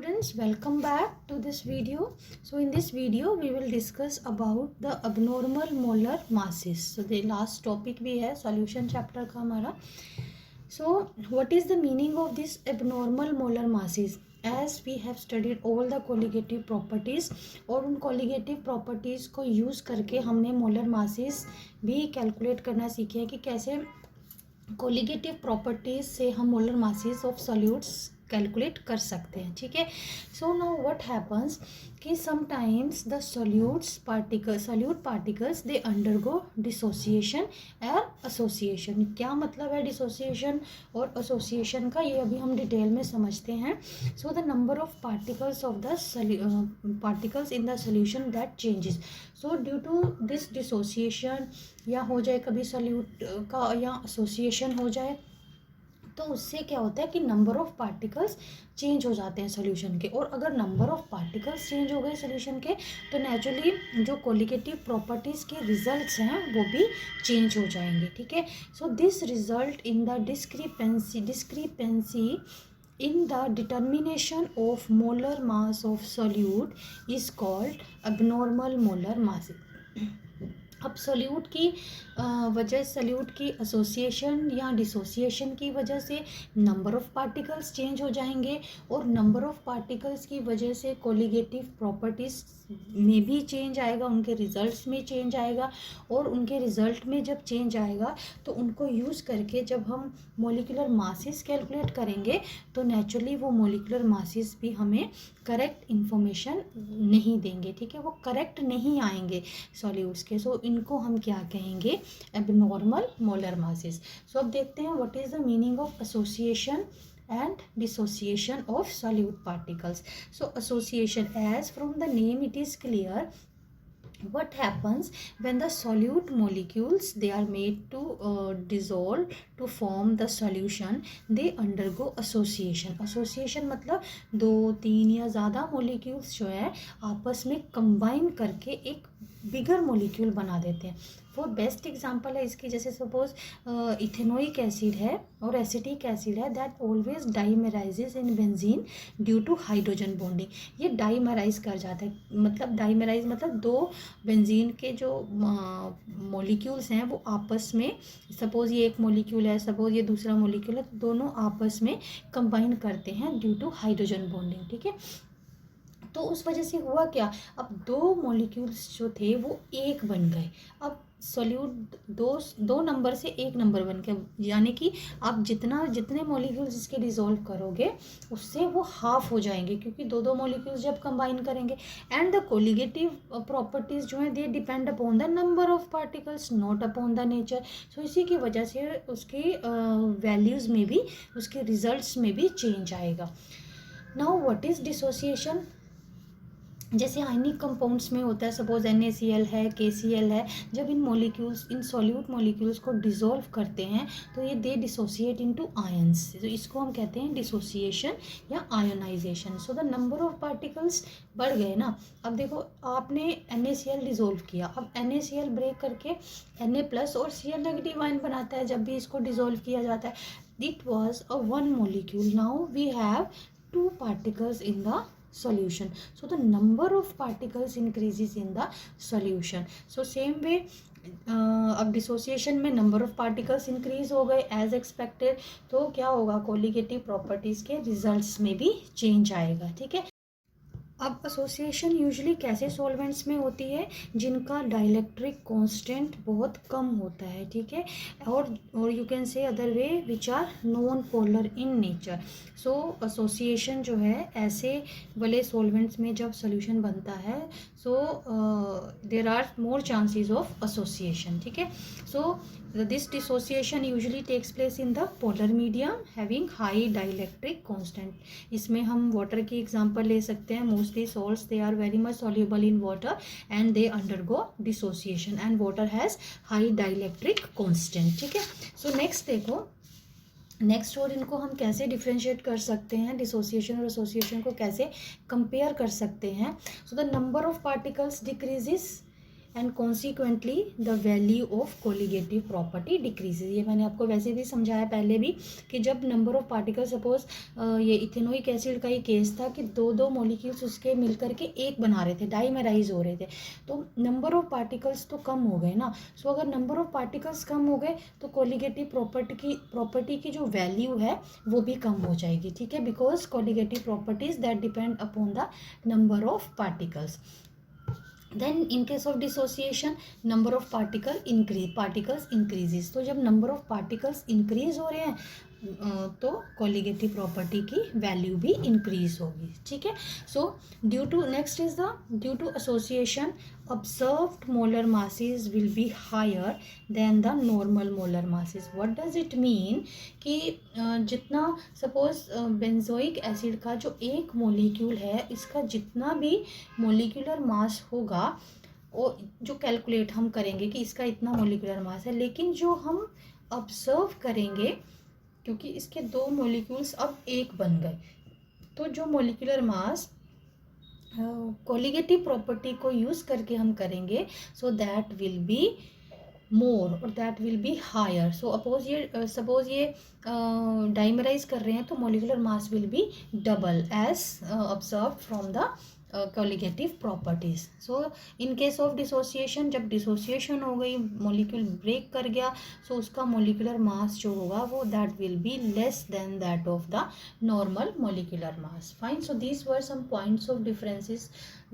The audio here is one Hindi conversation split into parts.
students, welcome back to this video. So in this video we will discuss about the abnormal molar masses. So the last topic भी है solution chapter का हमारा. So what is the meaning of this abnormal molar masses? As we have studied all the colligative properties और उन colligative properties को use करके हमने molar masses भी calculate करना सीखे हैं कि कैसे colligative properties से हम molar masses of solutes calculate कर सकते हैं. ठीक है. सो नाउ व्हाट हैपन्स कि sometimes the solute particles they undergo dissociation और एसोसिएशन. क्या मतलब है डिसोसिएशन और एसोसिएशन का, ये अभी हम डिटेल में समझते हैं. So the number of particles of the particles in the solution that changes. So due to this dissociation या हो जाए कभी सॉल्यूट का या एसोसिएशन हो जाए तो उससे क्या होता है कि नंबर ऑफ पार्टिकल्स चेंज हो जाते हैं सोल्यूशन के. और अगर नंबर ऑफ पार्टिकल्स चेंज हो गए सोल्यूशन के तो नेचुरली जो कोलिगेटिव प्रॉपर्टीज़ के रिजल्ट्स हैं वो भी चेंज हो जाएंगे. ठीक है. So this result in the discrepancy in the determination of molar mass of solute is called abnormal molar mass. अब सोल्यूट की वजह सोल्यूट की एसोसिएशन या डिसोसिएशन की वजह से नंबर ऑफ पार्टिकल्स चेंज हो जाएंगे और नंबर ऑफ पार्टिकल्स की वजह से कोलिगेटिव प्रॉपर्टीज़ में भी चेंज आएगा, उनके रिजल्ट्स में चेंज आएगा. और उनके रिजल्ट में जब चेंज आएगा तो उनको यूज़ करके जब हम मोलिकुलर मासेस कैलकुलेट करेंगे तो नेचुरली वो मोलिकुलर मासेस भी हमें करेक्ट इन्फॉर्मेशन नहीं देंगे. ठीक है. वो करेक्ट नहीं आएंगे सॉल्यूट्स के. सो इनको हम क्या कहेंगे, एबनॉर्मल मोलर मासेस. सो अब देखते हैं what is the meaning of association and dissociation of solute particles. So association, as from the name it is clear what happens when the solute molecules they are made to dissolve to form the solution, they undergo association. association मतलब दो तीन या ज़्यादा molecules जो है आपस में combine करके एक बिगर मोलिक्यूल बना देते हैं. वो बेस्ट एग्जांपल है इसकी, जैसे सपोज इथेनोइक एसिड है और एसिटिक एसिड है that always dimerises in benzene due to hydrogen bonding. ये डाइमेराइज कर जाता है, मतलब डाइमेराइज मतलब दो बेंजीन के जो मॉलिक्यूल्स हैं वो आपस में, सपोज ये एक मॉलिक्यूल है, सपोज ये दूसरा मॉलिक्यूल है, तो दोनों आपस में कंबाइन करते हैं ड्यू टू हाइड्रोजन बॉन्डिंग. ठीक है. तो उस वजह से हुआ क्या, अब दो मॉलिक्यूल्स जो थे वो एक बन गए. अब सोल्यूट दो नंबर से एक नंबर बन गया, यानी कि आप जितने मॉलिक्यूल्स इसके डिसॉल्व करोगे उससे वो हाफ हो जाएंगे, क्योंकि दो मॉलिक्यूल्स जब कंबाइन करेंगे. एंड द कोलिगेटिव प्रॉपर्टीज़ जो हैं they depend upon the number of particles not upon the nature. So इसी की वजह से उसकी वैल्यूज़ में भी, उसके रिजल्ट्स में भी चेंज आएगा. Now what is dissociation. जैसे आयनिक कंपाउंड्स में होता है, सपोज NaCl है, KCl है, जब इन मॉलिक्यूल्स, इन सॉल्यूट मॉलिक्यूल्स को डिसॉल्व करते हैं तो ये दे डिसोसिएट इनटू आयंस. तो इसको हम कहते हैं डिसोसिएशन या ionisation. So the number of particles बढ़ गए ना. अब देखो आपने NaCl डिसॉल्व किया, अब NaCl ब्रेक करके Na+ और Cl नेगेटिव आयन बनाता है जब भी इसको डिसॉल्व किया जाता है. It was a one molecule, now we have 2 particles in the solution. So the number of particles increases in the solution. So same way अब डिसोसिएशन में नंबर ऑफ पार्टिकल्स इंक्रीज हो गए एज एक्सपेक्टेड, तो क्या होगा, कोलिगेटिव प्रॉपर्टीज़ के रिजल्ट्स में भी चेंज आएगा. ठीक है. अब एसोसिएशन यूजुअली कैसे सॉल्वेंट्स में होती है, जिनका डाइलेक्ट्रिक कांस्टेंट बहुत कम होता है. ठीक है. और you can say other way which are non polar in nature. So association जो है ऐसे वाले सॉल्वेंट्स में जब सोल्यूशन बनता है, so there are more chances of association. ठीक है. सो this dissociation usually takes place in the polar medium having high dielectric constant. इसमें हम water की example ले सकते हैं. mostly salts they are very much soluble in water and they undergo dissociation and water has high dielectric constant. ठीक है. so next देखो, नेक्स्ट और इनको हम कैसे डिफ्रेंशिएट कर सकते हैं, डिसोसिएशन और एसोसिएशन को कैसे कंपेयर कर सकते हैं. So the number of particles decreases and consequently the value of colligative property decreases. ये मैंने आपको वैसे भी समझाया पहले भी कि जब नंबर ऑफ पार्टिकल, सपोज ये इथेनोइक एसिड का ही केस था कि दो दो मॉलिक्यूल्स उसके मिलकर के एक बना रहे थे, डाइमेराइज हो रहे थे, तो नंबर ऑफ पार्टिकल्स तो कम हो गए ना। सो अगर नंबर ऑफ पार्टिकल्स कम हो गए तो कोलिगेटिव प्रॉपर्टी की जो वैल्यू है वो भी कम हो जाएगी, ठीक है, because colligative properties that depend upon the number of particles. Then in case of dissociation, number of particles increases. तो जब number of particles increase हो रहे हैं तो कोलिगेटिव प्रॉपर्टी की वैल्यू भी इंक्रीज होगी, ठीक है। So due to next is the due to association observed molar masses will be higher than the normal molar masses. What does it mean कि जितना सपोज बेंजोइक एसिड का जो एक मोलिक्यूल है, इसका जितना भी मोलिकुलर मास होगा वो जो कैलकुलेट हम करेंगे कि इसका इतना मोलिकुलर मास है, लेकिन जो हम ऑब्जर्व करेंगे क्योंकि इसके दो मॉलिक्यूल्स अब एक बन गए, तो जो मॉलिक्यूलर मास कोलिगेटिव प्रॉपर्टी को यूज़ करके हम करेंगे, so that will be more और that will be higher. So suppose ये डाइमराइज कर रहे हैं तो molecular mass will be double as observe from the colligative properties. So in case of dissociation, जब डिसोसिएशन हो गई, मॉलिक्यूल ब्रेक कर गया, सो उसका मॉलिक्यूलर मास जो होगा वो that will be less than that of the normal molecular mass. Fine. So these were some points of differences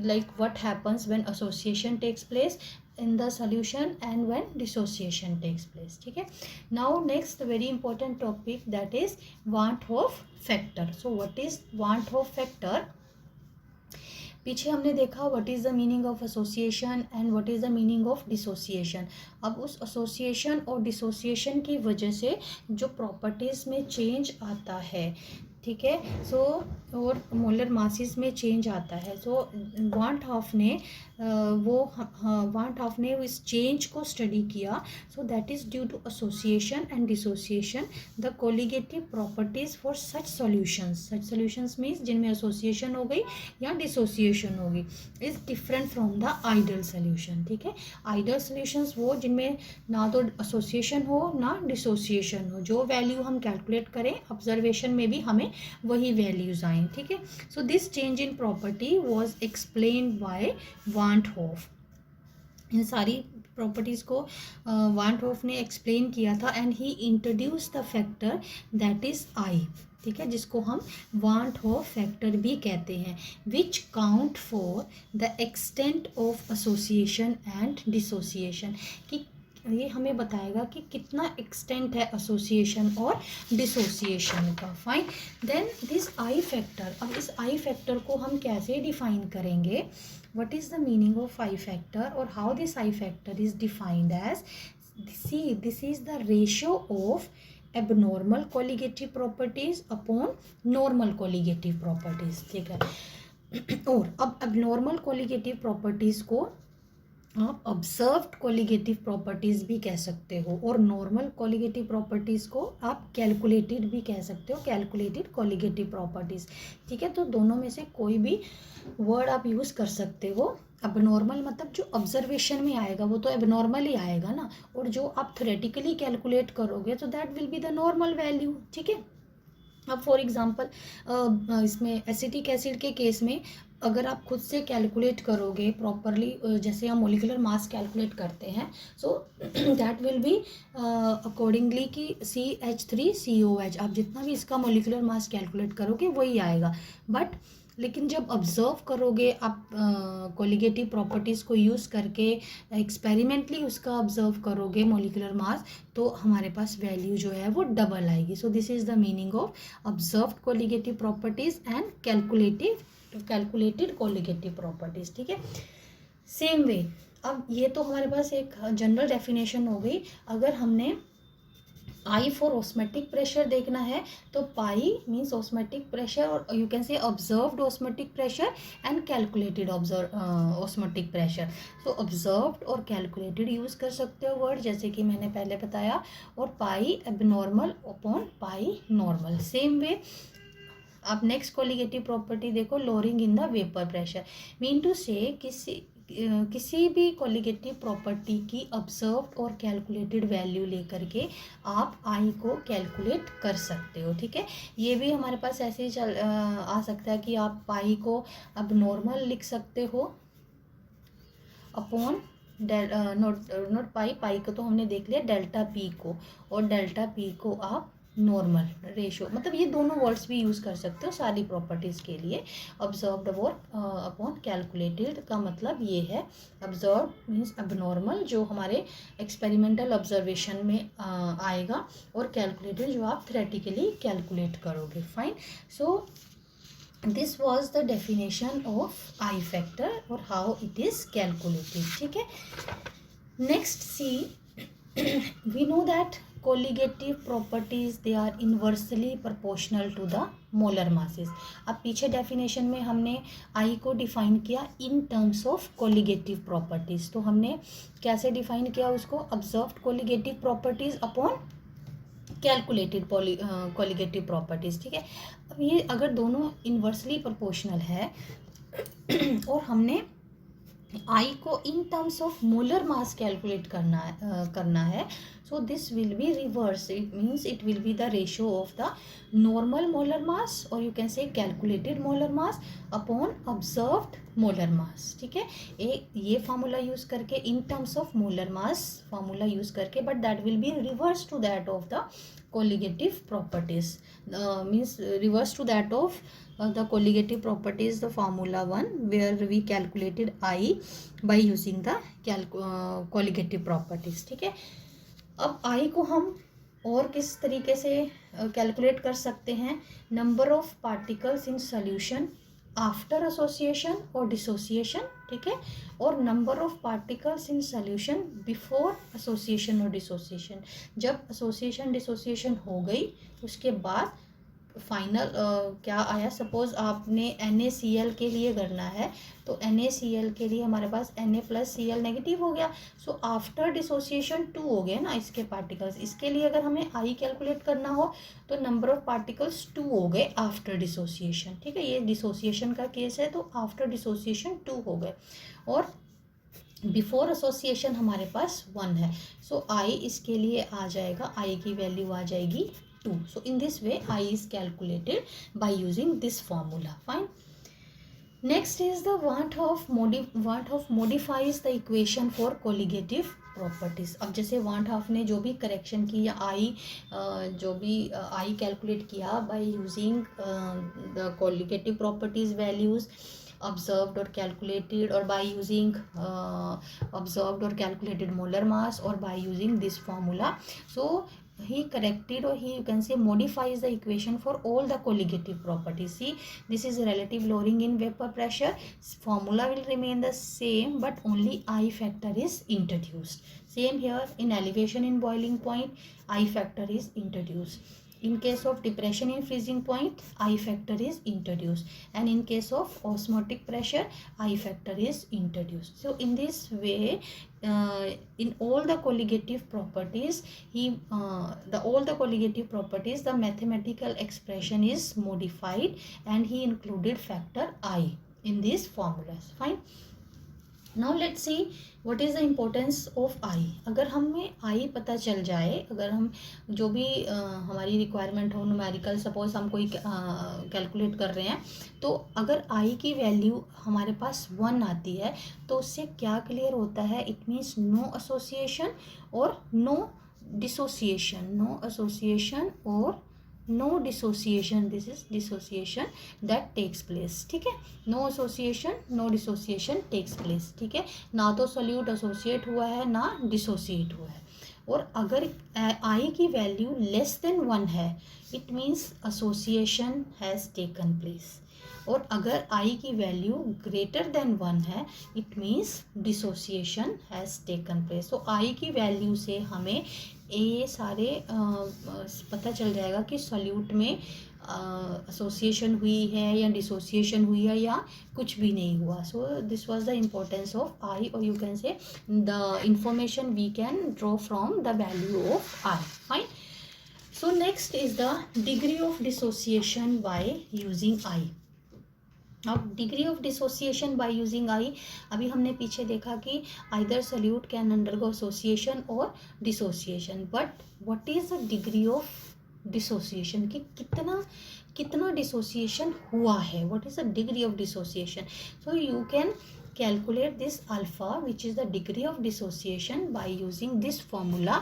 like what happens when association takes place in the solution and when dissociation takes place, ठीक है। Now next very important topic, that is want of factor. So what is want of factor? पीछे हमने देखा what is the meaning of association and what is the meaning of dissociation. अब उस एसोसिएशन और डिसोसिएशन की वजह से जो प्रॉपर्टीज़ में चेंज आता है, ठीक है, सो और मोलर मासेस में चेंज आता है। सो वान हॉफ ने इस चेंज को स्टडी किया। So that is due to association and dissociation the colligative properties for such solutions means जिनमें एसोसिएशन हो गई या डिसोसिएशन होगी is different from the ideal solution, ठीक है। आइडियल सोल्यूशंस वो जिनमें ना तो एसोसिएशन हो ना डिसोसिएशन हो, जो वैल्यू हम कैलकुलेट करें ऑब्जर्वेशन में भी हमें वही वैल्यूज आए, ठीक है। So this change in property was explained by Van Hoff. इन सारी प्रॉपर्टीज़ को वान हॉफ ने एक्सप्लेन किया था and he introduce the factor that is i, ठीक है, जिसको हम वान हॉफ फैक्टर भी कहते हैं, which count for the extent of association and dissociation, कि ये हमें बताएगा कि कितना एक्सटेंट है एसोसिएशन और डिसोसिएशन का। Fine. Then this i factor, अब इस आई फैक्टर को हम कैसे डिफाइन करेंगे, what is the meaning of i factor और how this i factor is defined as, this is the ratio of abnormal colligative properties upon normal colligative properties, ठीक है। और अब एबनॉर्मल कोलिगेटिव प्रॉपर्टीज को आप ऑब्जर्व्ड कोलिगेटिव प्रॉपर्टीज़ भी कह सकते हो और नॉर्मल कोलिगेटिव प्रॉपर्टीज़ को आप कैलकुलेटेड भी कह सकते हो, कैलकुलेटेड कोलिगेटिव प्रॉपर्टीज़, ठीक है। तो दोनों में से कोई भी वर्ड आप यूज़ कर सकते हो। एबनॉर्मल मतलब जो ऑब्जर्वेशन में आएगा वो तो एबनॉर्मल ही आएगा ना, और जो आप थ्योरेटिकली कैलकुलेट करोगे तो that will be the normal value, ठीक है। अब फॉर एग्जांपल इसमें एसिटिक एसिड के केस में अगर आप खुद से कैलकुलेट करोगे प्रॉपरली, जैसे हम मोलिकुलर मास कैलकुलेट करते हैं, सो दैट विल बी अकॉर्डिंगली कि CH3COH, आप जितना भी इसका मोलिकुलर मास कैलकुलेट करोगे वही आएगा। बट लेकिन जब ऑब्जर्व करोगे आप कोलिगेटिव प्रॉपर्टीज़ को यूज़ करके एक्सपेरिमेंटली उसका ऑब्जर्व करोगे मोलिकुलर मास, तो हमारे पास वैल्यू जो है वो डबल आएगी। So this is the meaning of observed colligative properties and calculated colligative properties, ठीक है। सेम वे, अब ये तो हमारे पास एक जनरल डेफिनेशन हो गई। अगर हमने आई फॉर ऑस्मेटिक प्रेशर देखना है तो पाई मीन्स ऑस्मेटिक प्रेशर, और यू कैन से observed osmotic pressure and calculated osmotic pressure. So observed और कैलकुलेटेड यूज़ कर सकते हो वर्ड, जैसे कि मैंने पहले बताया, और pi abnormal upon pi normal. Same way आप नेक्स्ट कोलिगेटिव प्रॉपर्टी देखो, lowering in the vapour pressure, mean to say किसी भी कोलिगेटिव प्रॉपर्टी की ऑब्जर्व्ड और कैलकुलेटेड वैल्यू लेकर के आप आई को कैलकुलेट कर सकते हो, ठीक है। ये भी हमारे पास ऐसे ही आ सकता है कि आप पाई को अब नॉर्मल लिख सकते हो अपॉन नोट पाई को तो हमने देख लिया, डेल्टा पी को, और डेल्टा पी को आप नॉर्मल रेशो, मतलब ये दोनों वर्ड्स भी यूज़ कर सकते हो सारी प्रॉपर्टीज़ के लिए। ऑब्जर्व्ड और अपॉन कैलकुलेटेड का मतलब ये है, ऑब्जर्व्ड मीन्स अबनॉर्मल जो हमारे एक्सपेरिमेंटल ऑब्जर्वेशन में आएगा, और कैलकुलेटेड जो आप थ्योरेटिकली कैलकुलेट करोगे। Fine, so this was the definition of I factor or how it is calculated, ठीक है। Next see, we know that colligative properties they are inversely proportional to the molar masses। अब पीछे डेफिनेशन में हमने I को डिफाइन किया इन टर्म्स ऑफ colligative properties, तो हमने कैसे डिफाइन किया उसको, observed colligative properties upon calculated colligative properties, ठीक है। अब ये अगर दोनों इन्वर्सली प्रोपोर्शनल है और हमने आई को in terms of molar mass calculate करना है, so this will be reverse, it means it will be the ratio of the normal molar mass, और you can say calculated molar mass upon observed molar mass, ठीक है। ये फार्मूला यूज करके in terms of molar mass formula use करके, but that will be reverse to that of the colligative properties, means reverse to that of the colligative properties, the formula 1 where we calculated I by using the colligative properties, ठीक है। अब I को हम और किस तरीके से कैलकुलेट कर सकते हैं, number of particles in solution after association और डिसोसिएशन, ठीक है, और number of particles in solution before association और डिसोसिएशन। जब एसोसिएशन डिसोसिएशन हो गई उसके बाद फाइनल क्या आया, सपोज आपने NaCl के लिए करना है, तो NaCl के लिए हमारे पास Na+Cl नेगेटिव हो गया, सो आफ्टर डिसोसिएशन 2 हो गए ना इसके पार्टिकल्स। इसके लिए अगर हमें I कैलकुलेट करना हो तो नंबर ऑफ पार्टिकल्स 2 हो गए आफ्टर डिसोसिएशन, ठीक है। ये डिसोसिएशन का केस है, तो आफ्टर डिसोसिएशन 2 हो गए, और बिफोर एसोसिएशन हमारे पास 1 है, सो I इसके लिए आ जाएगा, I की वैल्यू आ जाएगी 2. So in this way I is calculated by using this formula. Fine. Next is the want of modifies the equation for colligative properties. अब जैसे want of ने जो भी करेक्शन की या जो भी I कैलकुलेट किया by using the colligative properties values observed or calculated, or by using observed or calculated molar mass, or by using this formula, so he corrected, or he, you can say, modifies the equation for all the colligative properties. See, this is relative lowering in vapor pressure, formula will remain the same, but only I factor is introduced. Same here in elevation in boiling point, I factor is introduced. In case of depression in freezing point, I factor is introduced, and in case of osmotic pressure, I factor is introduced. So in this way, in all the colligative properties, all the colligative properties, the mathematical expression is modified, and he included factor I in these formulas. Fine. Now let's see what is the importance of I. अगर हमें I पता चल जाए, अगर हम जो भी हमारी रिक्वायरमेंट हो, न्यूमेरिकल, सपोज हम कोई कैलकुलेट कर रहे हैं, तो अगर I की वैल्यू हमारे पास 1 आती है तो उससे क्या क्लियर होता है, इट मीन्स नो एसोसिएशन और नो डिसोसिएशन, नो एसोसिएशन और no dissociation, this is dissociation that takes place, ठीक है। No association, no dissociation takes place, ठीक है। ना तो सोल्यूट एसोसिएट हुआ है ना डिसोसिएट हुआ है। और अगर आई की वैल्यू लेस देन 1 है, it means association has taken place, और अगर आई की वैल्यू ग्रेटर देन 1 है, it means dissociation has taken place. तो आई की वैल्यू से हमें ये सारे पता चल जाएगा कि सॉल्यूट में एसोसिएशन हुई है या डिसोसिएशन हुई है या कुछ भी नहीं हुआ। So this was the importance of i, और you can say the information we can draw from the value of i. Fine. So next is the degree of dissociation by using I. अब degree of dissociation by using i, अभी हमने पीछे देखा कि either solute can undergo association और dissociation, but what is the degree of dissociation, कि कितना कितना डिसोसिएशन हुआ है, what is the degree of dissociation. So you can calculate this alpha, which is the degree of dissociation, by using this formula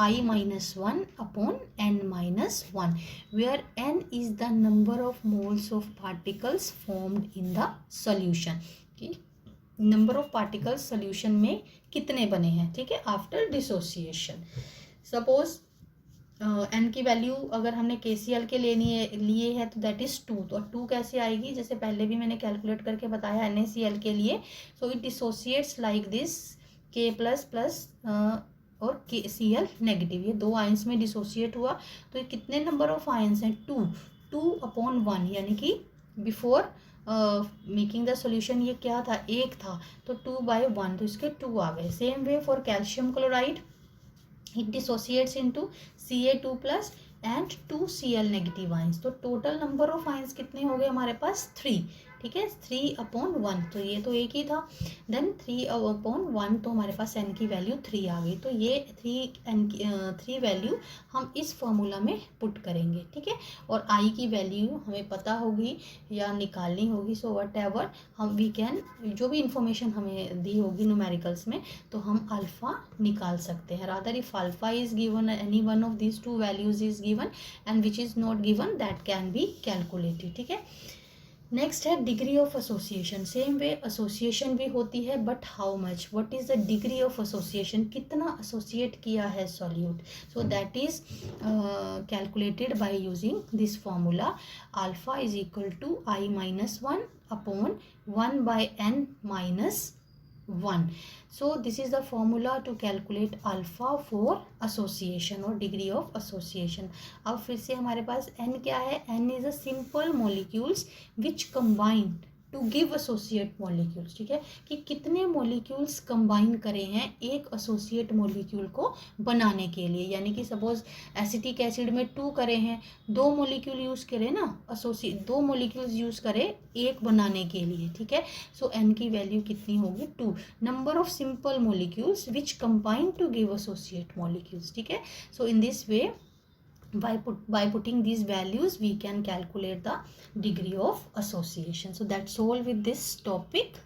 I minus 1 upon n minus 1, where n is the number of moles of particles formed in the solution. कि number of particles solution में कितने बने हैं, ठीक है, after dissociation. Suppose एन की वैल्यू अगर हमने KCl के लिए है तो दैट इज़ 2. तो 2 कैसे आएगी, जैसे पहले भी मैंने कैलकुलेट करके बताया NaCl के लिए. So it dissociates like this, K plus plus और Cl नेगेटिव, ये 2 आयंस में डिसोसिएट हुआ. तो ये कितने नंबर ऑफ आयंस हैं, 2 अपॉन 1, यानी कि बिफोर मेकिंग द सोल्यूशन ये क्या था, 1 था, तो 2/1, तो इसके 2 आ गए. Same way for calcium chloride, it dissociates into Ca2 plus and 2 Cl negative ions. तो टोटल नंबर ऑफ आयंस कितने हो गए हमारे पास, 3, ठीक है, 3/1, तो ये तो एक ही था. देन 3/1, तो हमारे पास n की वैल्यू 3 आ गई. तो ये 3 वैल्यू हम इस फॉर्मूला में पुट करेंगे, ठीक है. और i की वैल्यू हमें पता होगी या निकालनी होगी. सो वट एवर हम वी कैन, जो भी इंफॉर्मेशन हमें दी होगी न्यूमेरिकल्स में, तो हम अल्फ़ा निकाल सकते हैं. Rather if alpha is given, any one of this 2 values is given and which is not given, that can be calculated, ठीक है. नेक्स्ट है degree of association. Same way association भी होती है, but how much, what is the degree of association, कितना एसोसिएट किया है solute. So that is calculated by using this formula. Alpha is equal to i minus 1 upon 1/n minus 1. So this is the formula to calculate alpha for association or degree of association. अब फिर से हमारे पास n क्या है, n is a simple molecules which combine to give associate molecules, ठीक है, कि कितने molecules कंबाइन करे हैं एक associate molecule को बनाने के लिए. यानी कि सपोज एसिटिक एसिड में 2 करे हैं, 2 मोलिक्यूल यूज़ करे ना, एसोसिएट 2 मोलिक्यूल्स यूज़ करे एक बनाने के लिए, ठीक है. सो n की वैल्यू कितनी होगी, 2, number of simple molecules which combine to give associate molecules, ठीक है. So in this way, by putting these values we can calculate the degree of association. So that's all with this topic.